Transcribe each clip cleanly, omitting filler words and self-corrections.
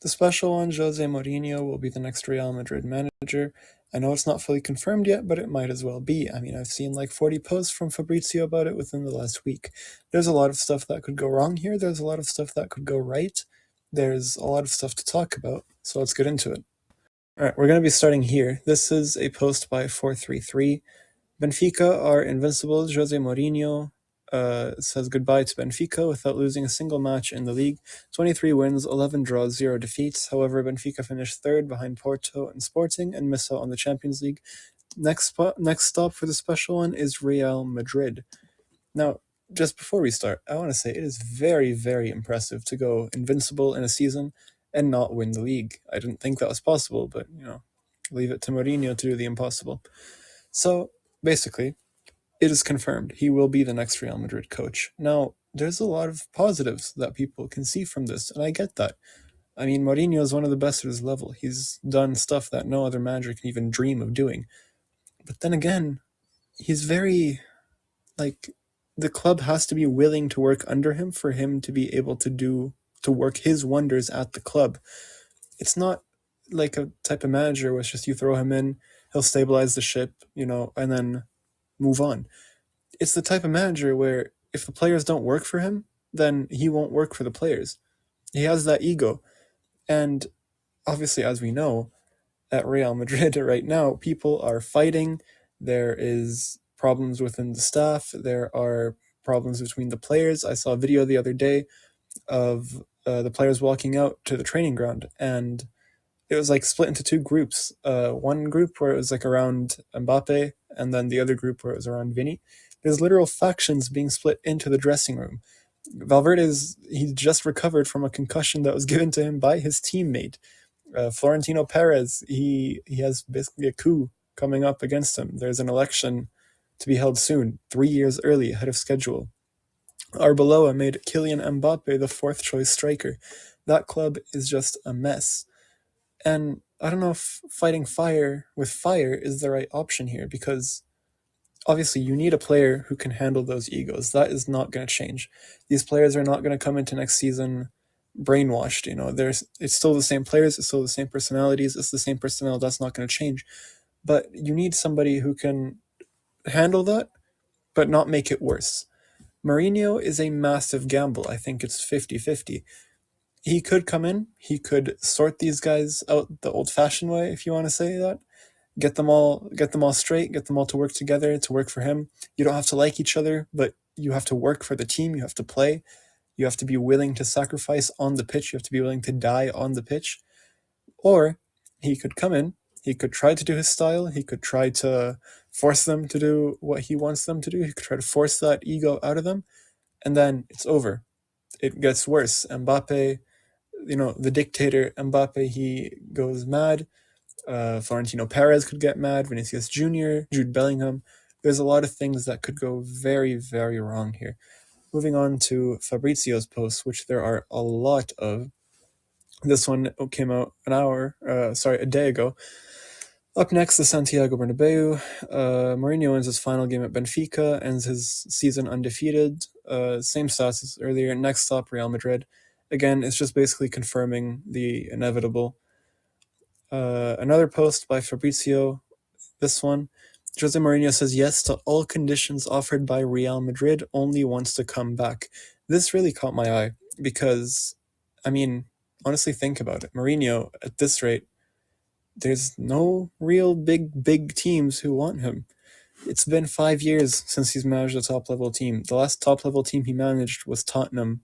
The special one, Jose Mourinho will be the next Real Madrid manager. I know it's not fully confirmed yet, but it might as well be. I mean, I've seen like 40 posts from Fabrizio about it within the last week. There's a lot of stuff that could go wrong here. There's a lot of stuff that could go right. There's a lot of stuff to talk about. So let's get into it. All right, we're going to be starting here. This is a post by 433. Benfica are invincible. Jose Mourinho says goodbye to Benfica without losing a single match in the league. 23 wins, 11 draws, 0 defeats. However, Benfica finished third behind Porto and Sporting and miss out on the Champions League. Next stop for the special one is Real Madrid. Now, just before we start, I want to say it is very, very impressive to go invincible in a season and not win the league. I didn't think that was possible, but, leave it to Mourinho to do the impossible. So, basically, it is confirmed he will be the next Real Madrid coach. Now, there's a lot of positives that people can see from this, and I get that. I mean, Mourinho is one of the best at his level. He's done stuff that no other manager can even dream of doing. But then again, he's very, the club has to be willing to work under him for him to be able to work his wonders at the club. It's not like a type of manager where it's just you throw him in, he'll stabilize the ship, and then move on. It's the type of manager where if the players don't work for him, then he won't work for the players. He has that ego. And obviously, as we know, at Real Madrid right now, people are fighting. There is problems within the staff. There are problems between the players. I saw a video the other day of the players walking out to the training ground, and it was like split into two groups. One group where it was like around Mbappe, and then the other group where it was around Vini. There's literal factions being split into the dressing room. He just recovered from a concussion that was given to him by his teammate. Florentino Perez, he has basically a coup coming up against him. There's an election to be held soon, 3 years early, ahead of schedule. Arbeloa made Kylian Mbappe the fourth choice striker. That club is just a mess. And I don't know if fighting fire with fire is the right option here, because obviously you need a player who can handle those egos. That is not going to change. These players are not going to come into next season brainwashed. It's still the same players, it's still the same personalities, it's the same personnel. That's not going to change. But you need somebody who can handle that, but not make it worse. Mourinho is a massive gamble. I think it's 50-50. He could come in, he could sort these guys out the old-fashioned way, if you want to say that. Get them all straight, get them all to work together, to work for him. You don't have to like each other, but you have to work for the team, you have to play. You have to be willing to sacrifice on the pitch, you have to be willing to die on the pitch. Or he could come in, he could try to do his style, he could try to force them to do what he wants them to do, he could try to force that ego out of them, and then it's over. It gets worse. Mbappe, the dictator Mbappe, he goes mad. Florentino Perez could get mad, Vinicius Jr., Jude Bellingham. There's a lot of things that could go very, very wrong here. Moving on to Fabrizio's posts, which there are a lot of. This one came out a day ago. Up next, the Santiago Bernabeu. Mourinho wins his final game at Benfica, ends his season undefeated. Same stats as earlier. Next stop, Real Madrid. Again, it's just basically confirming the inevitable. Another post by Fabrizio. This one. Jose Mourinho says yes to all conditions offered by Real Madrid, only wants to come back. This really caught my eye because, honestly, think about it. Mourinho, at this rate, there's no real big teams who want him. It's been 5 years since he's managed a top-level team. The last top-level team he managed was Tottenham,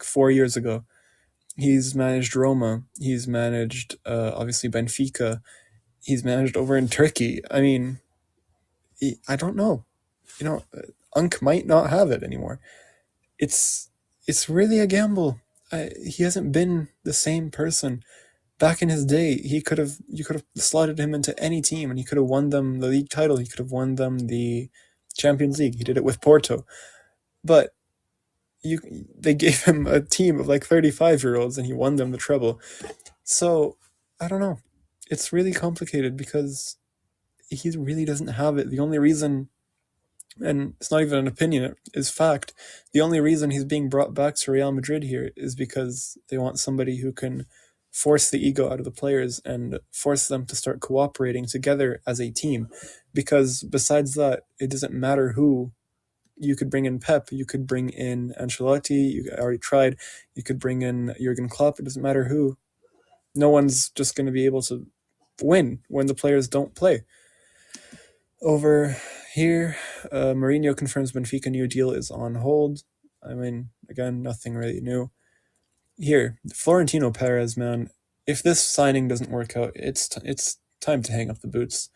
4 years ago. He's managed Roma. He's managed, obviously, Benfica. He's managed over in Turkey. I don't know. Unk might not have it anymore. It's really a gamble. He hasn't been the same person. Back in his day, you could have slotted him into any team and he could have won them the league title. He could have won them the Champions League. He did it with Porto. But they gave him a team of 35-year-olds and he won them the treble. So, I don't know. It's really complicated because he really doesn't have it. The only reason And it's not even an opinion, it is fact. The only reason he's being brought back to Real Madrid here is because they want somebody who can force the ego out of the players and force them to start cooperating together as a team. Because besides that, it doesn't matter who. You could bring in Pep, you could bring in Ancelotti, you already tried, you could bring in Jurgen Klopp, it doesn't matter who. No one's just going to be able to win when the players don't play. Over here, Mourinho confirms Benfica new deal is on hold. I mean, again, nothing really new. Here, Florentino Perez, man, if this signing doesn't work out, it's time to hang up the boots.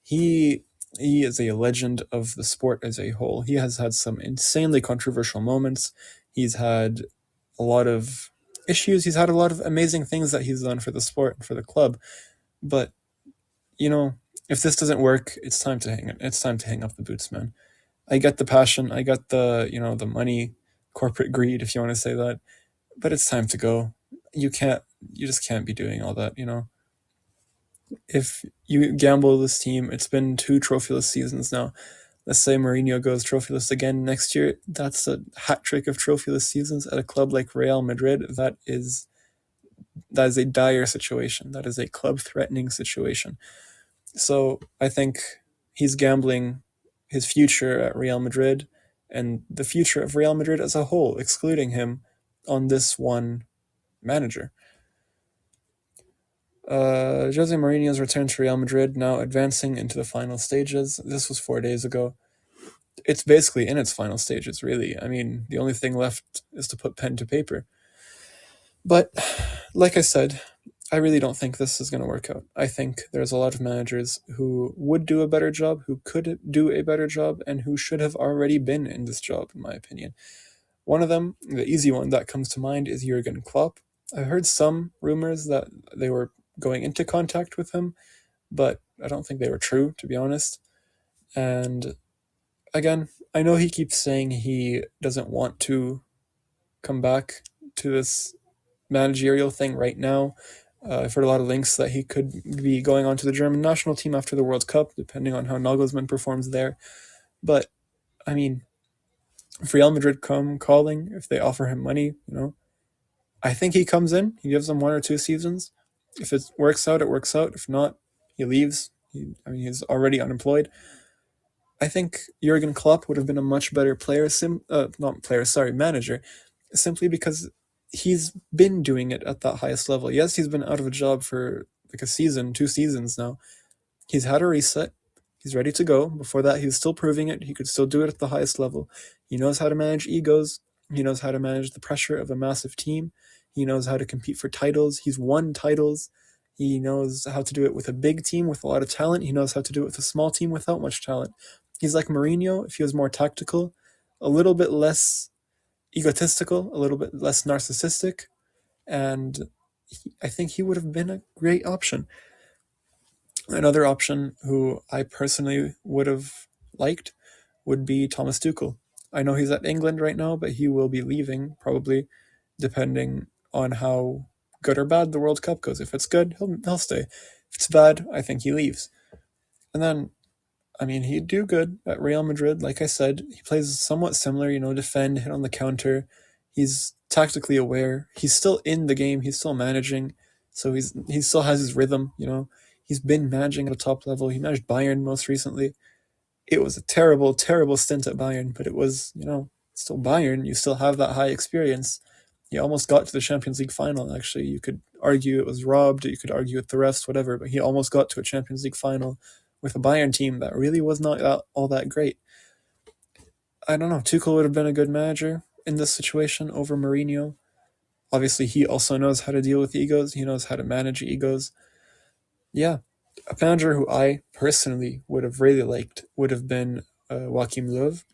He is a legend of the sport as a whole. He has had some insanely controversial moments. He's had a lot of issues. He's had a lot of amazing things that he's done for the sport and for the club. But if this doesn't work, it's time to hang up the boots, man. I get the passion, I get the money, corporate greed, if you want to say that, but it's time to go. You just can't be doing all that. If you gamble this team, it's been 2 trophyless seasons now. Let's say Mourinho goes trophyless again next year. That's a hat trick of trophyless seasons at a club like Real Madrid. That is a dire situation. That is a club-threatening situation. So I think he's gambling his future at Real Madrid and the future of Real Madrid as a whole, excluding him, on this one manager. Jose Mourinho's return to Real Madrid, now advancing into the final stages. This was 4 days ago. It's basically in its final stages, really. I mean, the only thing left is to put pen to paper. But, like I said, I really don't think this is going to work out. I think there's a lot of managers who would do a better job, who could do a better job, and who should have already been in this job, in my opinion. One of them, the easy one that comes to mind, is Jurgen Klopp. I've heard some rumors that they were going into contact with him, but I don't think they were true, to be honest. And again, I know he keeps saying he doesn't want to come back to this managerial thing right now. I've heard a lot of links that he could be going on to the German national team after the World Cup, depending on how Nagelsmann performs there. But, I mean, if Real Madrid come calling, if they offer him money, I think he comes in, he gives them 1 or 2 seasons. If it works out, it works out. If not, he leaves. He's already unemployed. I think Jurgen Klopp would have been a much better manager, simply because he's been doing it at that highest level. Yes, he's been out of a job for like a season, 2 seasons now. He's had a reset. He's ready to go. Before that, he was still proving it. He could still do it at the highest level. He knows how to manage egos. He knows how to manage the pressure of a massive team. He knows how to compete for titles. He's won titles. He knows how to do it with a big team with a lot of talent. He knows how to do it with a small team without much talent. He's like Mourinho if he was more tactical, a little bit less egotistical, a little bit less narcissistic, and I think he would have been a great option. Another option who I personally would have liked would be Thomas Tuchel. I know he's at England right now, but he will be leaving, probably, depending on how good or bad the World Cup goes. If it's good, he'll stay. If it's bad, I think he leaves. And then, he'd do good at Real Madrid. Like I said, he plays somewhat similar, defend, hit on the counter. He's tactically aware. He's still in the game. He's still managing. So he still has his rhythm, He's been managing at a top level. He managed Bayern most recently. It was a terrible, terrible stint at Bayern, but it was, still Bayern. You still have that high experience. He almost got to the Champions League final, actually. You could argue it was robbed. You could argue with the refs, whatever, but he almost got to a Champions League final with a Bayern team that really was not all that great. I don't know. Tuchel would have been a good manager in this situation over Mourinho. Obviously, he also knows how to deal with egos. He knows how to manage egos. Yeah, a manager who I personally would have really liked would have been Joachim Löw.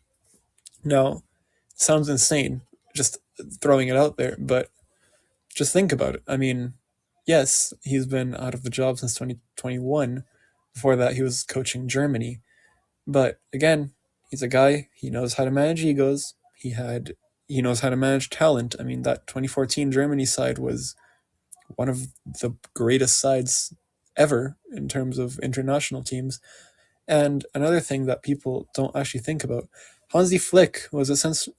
Now, it sounds insane, just throwing it out there, but just think about it. Yes, he's been out of the job since 2021. Before that, he was coaching Germany. But again, he's a guy, he knows how to manage egos. He knows how to manage talent. That 2014 Germany side was one of the greatest sides ever in terms of international teams. And another thing that people don't actually think about, Hansi Flick was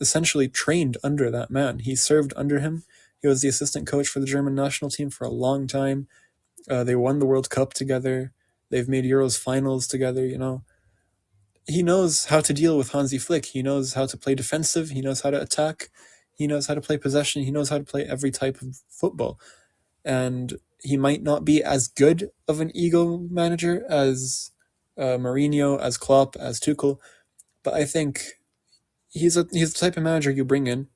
essentially trained under that man. He served under him. He was the assistant coach for the German national team for a long time. They won the World Cup together. They've made Euros finals together, you know. He knows how to deal with Hansi Flick. He knows how to play defensive. He knows how to attack. He knows how to play possession. He knows how to play every type of football. And he might not be as good of an ego manager as Mourinho, as Klopp, as Tuchel, but I think he's the type of manager you bring in.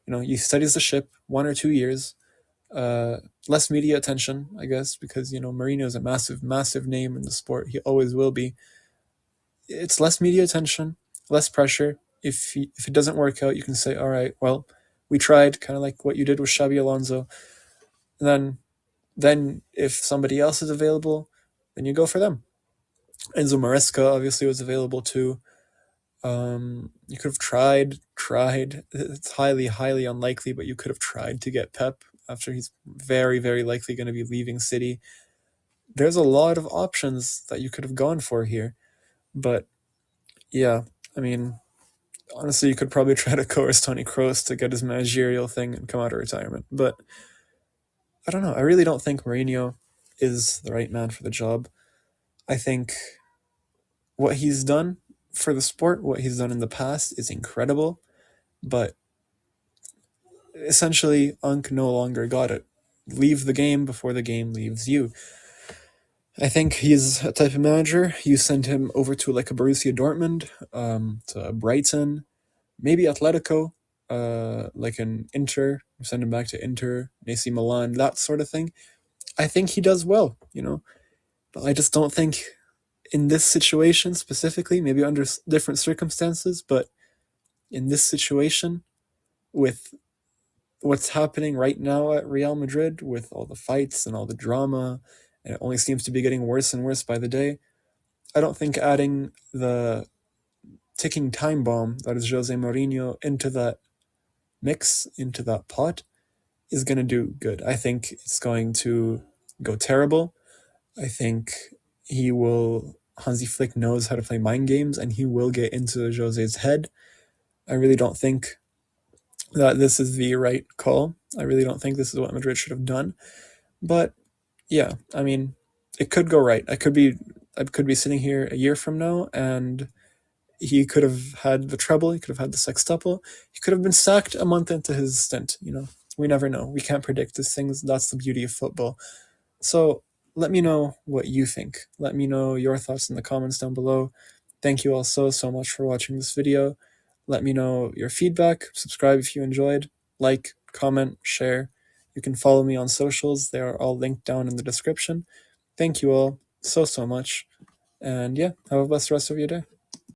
You know, he studies the ship 1 or 2 years, less media attention, I guess, because you know Mourinho is a massive, massive name in the sport. He always will be. It's less media attention, less pressure. If it doesn't work out, you can say, all right, well, we tried, kind of like what you did with Xabi Alonso. And then if somebody else is available, then you go for them. Enzo Maresca obviously was available too. You could have tried. It's highly, highly unlikely, but you could have tried to get Pep after he's very, very likely going to be leaving City. There's a lot of options that you could have gone for here. But yeah, I mean, honestly, you could probably try to coerce Toni Kroos to get his managerial thing and come out of retirement. But I don't know. I really don't think Mourinho is the right man for the job. I think what he's done for the sport, what he's done in the past is incredible, but essentially Unk no longer got it. Leave the game before the game leaves you. I think he's a type of manager, you send him over to like a Borussia Dortmund, to Brighton, maybe Atletico, like an Inter, send him back to Inter, AC Milan, that sort of thing. I think he does well, you know, but I just don't think in this situation specifically, maybe under different circumstances, but in this situation, with what's happening right now at Real Madrid, with all the fights and all the drama, and it only seems to be getting worse and worse by the day, I don't think adding the ticking time bomb that is Jose Mourinho into that mix, into that pot, is going to do good. I think it's going to go terrible. I think Hansi Flick knows how to play mind games, and he will get into Jose's head. I really don't think that this is the right call. I really don't think this is what Madrid should have done. But yeah, I mean, it could go right. I could be sitting here a year from now, and he could have had the treble. He could have had the sextuple. He could have been sacked a month into his stint. You know, we never know. We can't predict these things. That's the beauty of football. So let me know what you think. Let me know your thoughts in the comments down below. Thank you all so much for watching this video. Let me know your feedback. Subscribe if you enjoyed. Like, comment, share. You can follow me on socials. They are all linked down in the description. Thank you all so much. And yeah, have a blessed rest of your day.